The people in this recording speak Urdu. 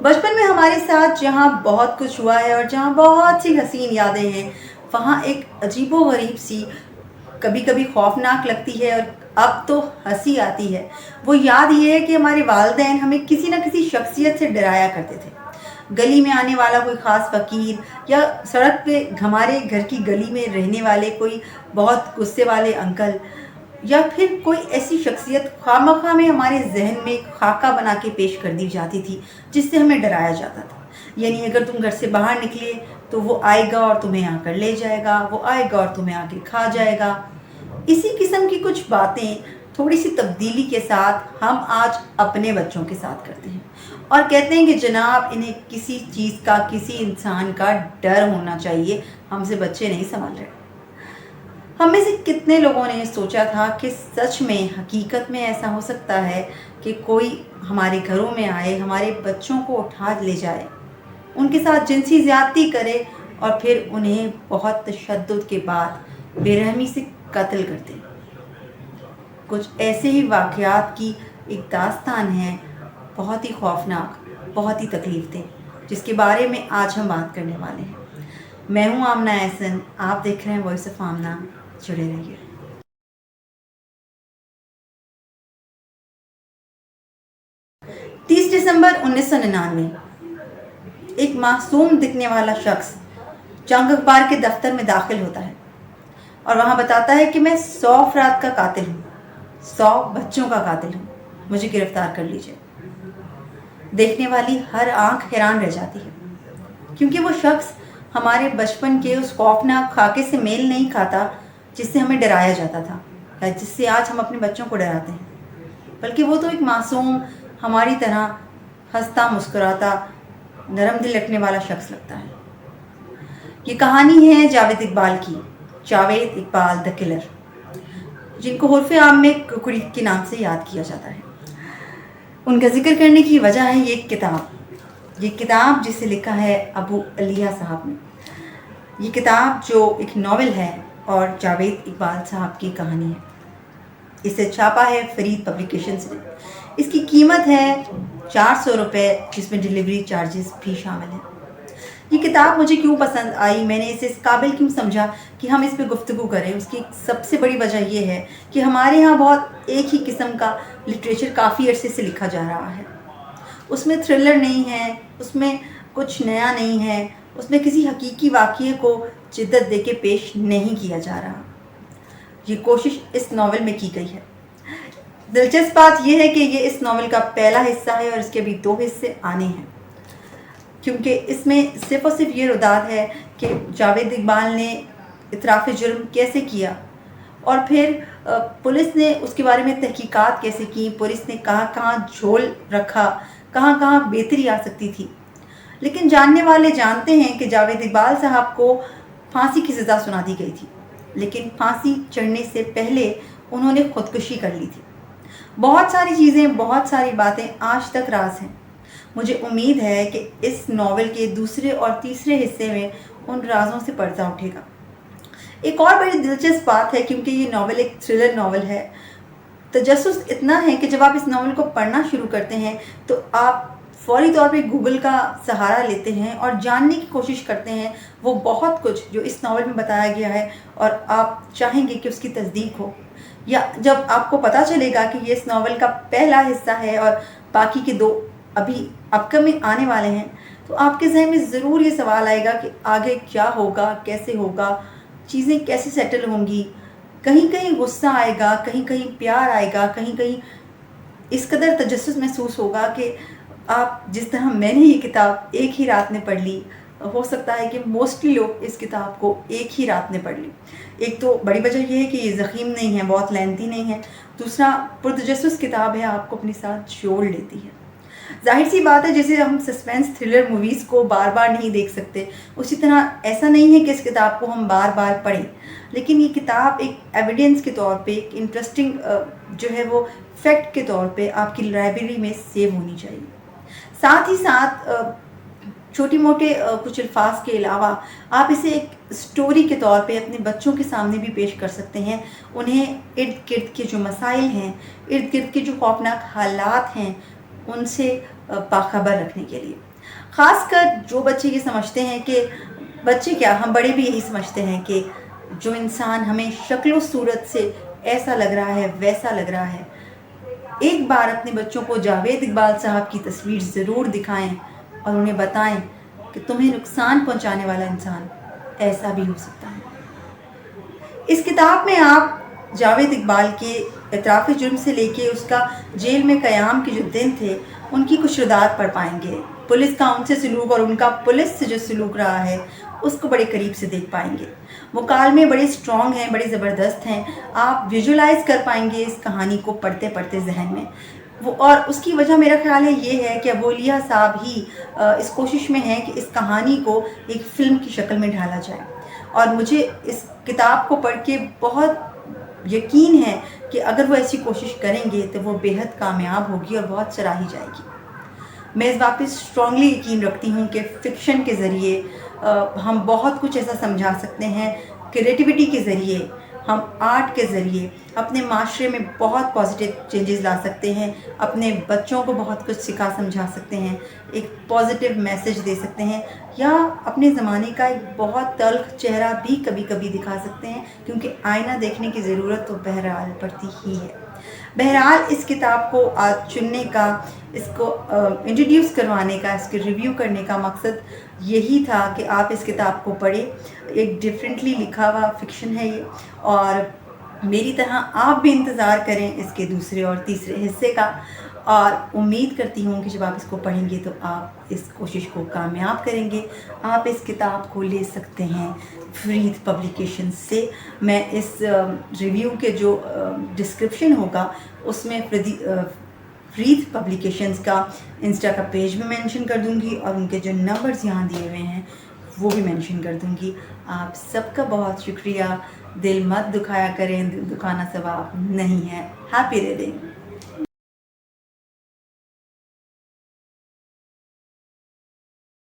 بچپن میں ہمارے ساتھ جہاں بہت کچھ ہوا ہے اور جہاں بہت سی حسین یادیں ہیں، وہاں ایک عجیب و غریب سی، کبھی کبھی خوفناک لگتی ہے اور اب تو ہنسی آتی ہے۔ وہ یاد یہ ہے کہ ہمارے والدین ہمیں کسی نہ کسی شخصیت سے ڈرایا کرتے تھے۔ گلی میں آنے والا کوئی خاص فقیر، یا سڑک پہ ہمارے گھر کی گلی میں رہنے والے کوئی بہت غصے والے انکل، یا پھر کوئی ایسی شخصیت خواہ مخواہ میں ہمارے ذہن میں ایک خاکہ بنا کے پیش کر دی جاتی تھی جس سے ہمیں ڈرایا جاتا تھا۔ یعنی اگر تم گھر سے باہر نکلے تو وہ آئے گا اور تمہیں آ کر لے جائے گا، وہ آئے گا اور تمہیں آ کے کھا جائے گا۔ اسی قسم کی کچھ باتیں تھوڑی سی تبدیلی کے ساتھ ہم آج اپنے بچوں کے ساتھ کرتے ہیں، اور کہتے ہیں کہ جناب انہیں کسی چیز کا، کسی انسان کا ڈر ہونا چاہیے، ہم سے بچے نہیں سنبھل رہے۔ ہم میں سے کتنے لوگوں نے سوچا تھا کہ سچ میں، حقیقت میں ایسا ہو سکتا ہے کہ کوئی ہمارے گھروں میں آئے، ہمارے بچوں کو اٹھا لے جائے، ان کے ساتھ جنسی زیادتی کرے اور پھر انہیں بہت تشدد کے بعد بے رحمی سے قتل کر دے۔ کچھ ایسے ہی واقعات کی ایک داستان ہے، بہت ہی خوفناک، بہت ہی تکلیف دہ، جس کے بارے میں آج ہم بات کرنے والے ہیں۔ میں ہوں آمنہ احسن، آپ دیکھ رہے ہیں وائس آف آمنہ، جڑے رہیے۔ 30 دسمبر 1999، ایک معصوم دکھنے والا شخص جنگ اخبار کے دفتر میں داخل ہوتا ہے اور وہاں بتاتا ہے کہ میں 100 افراد کا قاتل ہوں، 100 بچوں کا قاتل ہوں، مجھے گرفتار کر لیجئے۔ دیکھنے والی ہر آنکھ حیران رہ جاتی ہے، کیونکہ وہ شخص ہمارے بچپن کے اس خوفناک خاکے سے میل نہیں کھاتا جس سے ہمیں ڈرایا جاتا تھا، یا جس سے آج ہم اپنے بچوں کو ڈراتے ہیں، بلکہ وہ تو ایک معصوم، ہماری طرح ہنستا مسکراتا، نرم دل رکھنے والا شخص لگتا ہے۔ یہ کہانی ہے جاوید اقبال کی، جاوید اقبال دی کلر، جن کو عرف عام میں ککڑی کے نام سے یاد کیا جاتا ہے۔ ان کا ذکر کرنے کی وجہ ہے یہ کتاب جسے لکھا ہے ابو علیہ صاحب نے۔ یہ کتاب جو ایک ناول ہے اور جاوید اقبال صاحب کی کہانی ہے۔ اسے چھاپا ہے فرید پبلیکیشنز نے۔ اس کی قیمت ہے 400 روپے، جس میں ڈیلیوری چارجز بھی شامل ہیں۔ یہ کتاب مجھے کیوں پسند آئی، میں نے اسے اس قابل کیوں سمجھا کہ ہم اس پہ گفتگو کریں، اس کی سب سے بڑی وجہ یہ ہے کہ ہمارے ہاں بہت ایک ہی قسم کا لٹریچر کافی عرصے سے لکھا جا رہا ہے۔ اس میں تھرلر نہیں ہے، اس میں کچھ نیا نہیں ہے، اس میں کسی حقیقی واقعے کو جدت دے کے پیش نہیں کیا جا رہا۔ یہ کوشش اس ناول میں کی گئی ہے۔ دلچسپ بات یہ ہے کہ یہ اس ناول کا پہلا حصہ ہے اور اس کے بھی 2 حصے آنے ہیں، کیونکہ اس میں صرف اور صرف یہ رداد ہے کہ جاوید اقبال نے اعتراف جرم کیسے کیا، اور پھر پولیس نے اس کے بارے میں تحقیقات کیسے کی، پولیس نے کہاں کہاں جھول رکھا، کہاں کہاں بہتری آ سکتی تھی۔ لیکن جاننے والے جانتے ہیں کہ جاوید اقبال صاحب کو پھانسی کی سزا سنا دی گئی تھی، لیکن پھانسی چڑھنے سے پہلے انہوں نے خودکشی کر لی تھی۔ بہت ساری چیزیں، بہت ساری باتیں آج تک راز ہیں۔ مجھے امید ہے کہ اس ناول کے دوسرے اور تیسرے حصے میں ان رازوں سے پردہ اٹھے گا۔ ایک اور بڑی دلچسپ بات ہے، کیونکہ یہ ناول ایک تھرلر ناول ہے، تجسس اتنا ہے کہ جب آپ اس ناول کو پڑھنا شروع کرتے ہیں تو آپ فوری طور پہ گوگل کا سہارا لیتے ہیں اور جاننے کی کوشش کرتے ہیں وہ بہت کچھ جو اس ناول میں بتایا گیا ہے، اور آپ چاہیں گے کہ اس کی تصدیق ہو۔ یا جب آپ کو پتہ چلے گا کہ یہ اس ناول کا پہلا حصہ ہے اور باقی کے 2 ابھی اپ کمنگ آنے والے ہیں، تو آپ کے ذہن میں ضرور یہ سوال آئے گا کہ آگے کیا ہوگا، کیسے ہوگا، چیزیں کیسے سیٹل ہوں گی۔ کہیں کہیں غصہ آئے گا، کہیں کہیں پیار آئے گا، کہیں کہیں اس قدر تجسس محسوس ہوگا کہ آپ جس طرح میں نے یہ کتاب ایک ہی رات میں پڑھ لی، ہو سکتا ہے کہ موسٹلی لوگ اس کتاب کو ایک ہی رات میں پڑھ لی۔ ایک تو بڑی وجہ یہ ہے کہ یہ ضخیم نہیں ہے، بہت لینتھی نہیں ہے، دوسرا پرتجسس کتاب ہے، آپ کو اپنے ساتھ جوڑ لیتی ہے۔ ظاہر سی بات ہے، جیسے ہم سسپینس تھرلر موویز کو بار بار نہیں دیکھ سکتے، اسی طرح ایسا نہیں ہے کہ اس کتاب کو ہم بار بار پڑھیں، لیکن یہ کتاب ایک ایویڈنس کے طور پہ، ایک انٹرسٹنگ جو ہے وہ فیکٹ کے طور پہ آپ کی لائبریری میں سیو ہونی چاہیے۔ ساتھ ہی ساتھ چھوٹی موٹے کچھ الفاظ کے علاوہ آپ اسے ایک سٹوری کے طور پہ اپنے بچوں کے سامنے بھی پیش کر سکتے ہیں۔ انہیں ارد گرد کے جو مسائل ہیں، ارد گرد کے جو خوفناک حالات ہیں، ان سے باخبر رکھنے کے لیے. خاص کر جو بچے یہ سمجھتے ہیں کہ بچے کیا ہم بڑے بھی یہی سمجھتے ہیں کہ جو انسان ہمیں شکل و صورت سے ایسا لگ رہا ہے ویسا لگ رہا ہے. ایک بار اپنے بچوں کو جاوید اقبال صاحب کی تصویر ضرور دکھائیں اور انہیں بتائیں کہ تمہیں نقصان پہنچانے والا انسان ایسا بھی ہو سکتا ہے. اس کتاب میں آپ جاوید اقبال کے اعتراف جرم سے لے کے اس کا جیل میں قیام کے جو دن تھے ان کی کچھ ردات پڑھ پائیں گے. پولیس کا ان سے سلوک اور ان کا پولیس سے جو سلوک رہا ہے اس کو بڑے قریب سے دیکھ پائیں گے. مکالمے بڑے سٹرونگ ہیں, بڑے زبردست ہیں. آپ ویژولائز کر پائیں گے اس کہانی کو پڑھتے پڑھتے ذہن میں. اور اس کی وجہ میرا خیال ہے یہ ہے کہ ابولیہ صاحب ہی اس کوشش میں ہیں کہ اس کہانی کو ایک فلم کی شکل میں ڈھالا جائے. اور مجھے اس کتاب کو پڑھ کے بہت یقین ہے کہ اگر وہ ایسی کوشش کریں گے تو وہ بے حد کامیاب ہوگی اور بہت سراہی جائے گی. میں اس بات پہ اسٹرانگلی یقین رکھتی ہوں کہ فکشن کے ذریعے ہم بہت کچھ ایسا سمجھا سکتے ہیں. کریٹیوٹی کے ذریعے, ہم آرٹ کے ذریعے اپنے معاشرے میں بہت پازیٹیو چینجز لا سکتے ہیں. اپنے بچوں کو بہت کچھ سکھا سمجھا سکتے ہیں, ایک پازیٹیو میسج دے سکتے ہیں, یا اپنے زمانے کا ایک بہت تلخ چہرہ بھی کبھی کبھی دکھا سکتے ہیں, کیونکہ آئینہ دیکھنے کی ضرورت تو بہرحال پڑتی ہی ہے. بہرحال اس کتاب کو آج چننے کا, اس کو انٹروڈیوس کروانے کا, اس کے ریویو کرنے کا مقصد یہی تھا کہ آپ اس کتاب کو پڑھیں. ایک ڈیفرنٹلی لکھا ہوا فکشن ہے یہ, اور میری طرح آپ بھی انتظار کریں اس کے دوسرے اور تیسرے حصے کا. اور امید کرتی ہوں کہ جب آپ اس کو پڑھیں گے تو آپ اس کوشش کو کامیاب کریں گے. آپ اس کتاب کو لے سکتے ہیں فرید پبلیکیشن سے. میں اس ریویو کے جو ڈسکرپشن ہوگا اس میں فرید پبلیکیشنز کا انسٹا کا پیج بھی مینشن کر دوں گی, اور ان کے جو نمبرز یہاں دیے ہوئے ہیں وہ بھی مینشن کر دوں گی. آپ سب کا بہت شکریہ. دل مت دکھایا کریں, دل دکھانا ثواب نہیں ہے. Happy reading.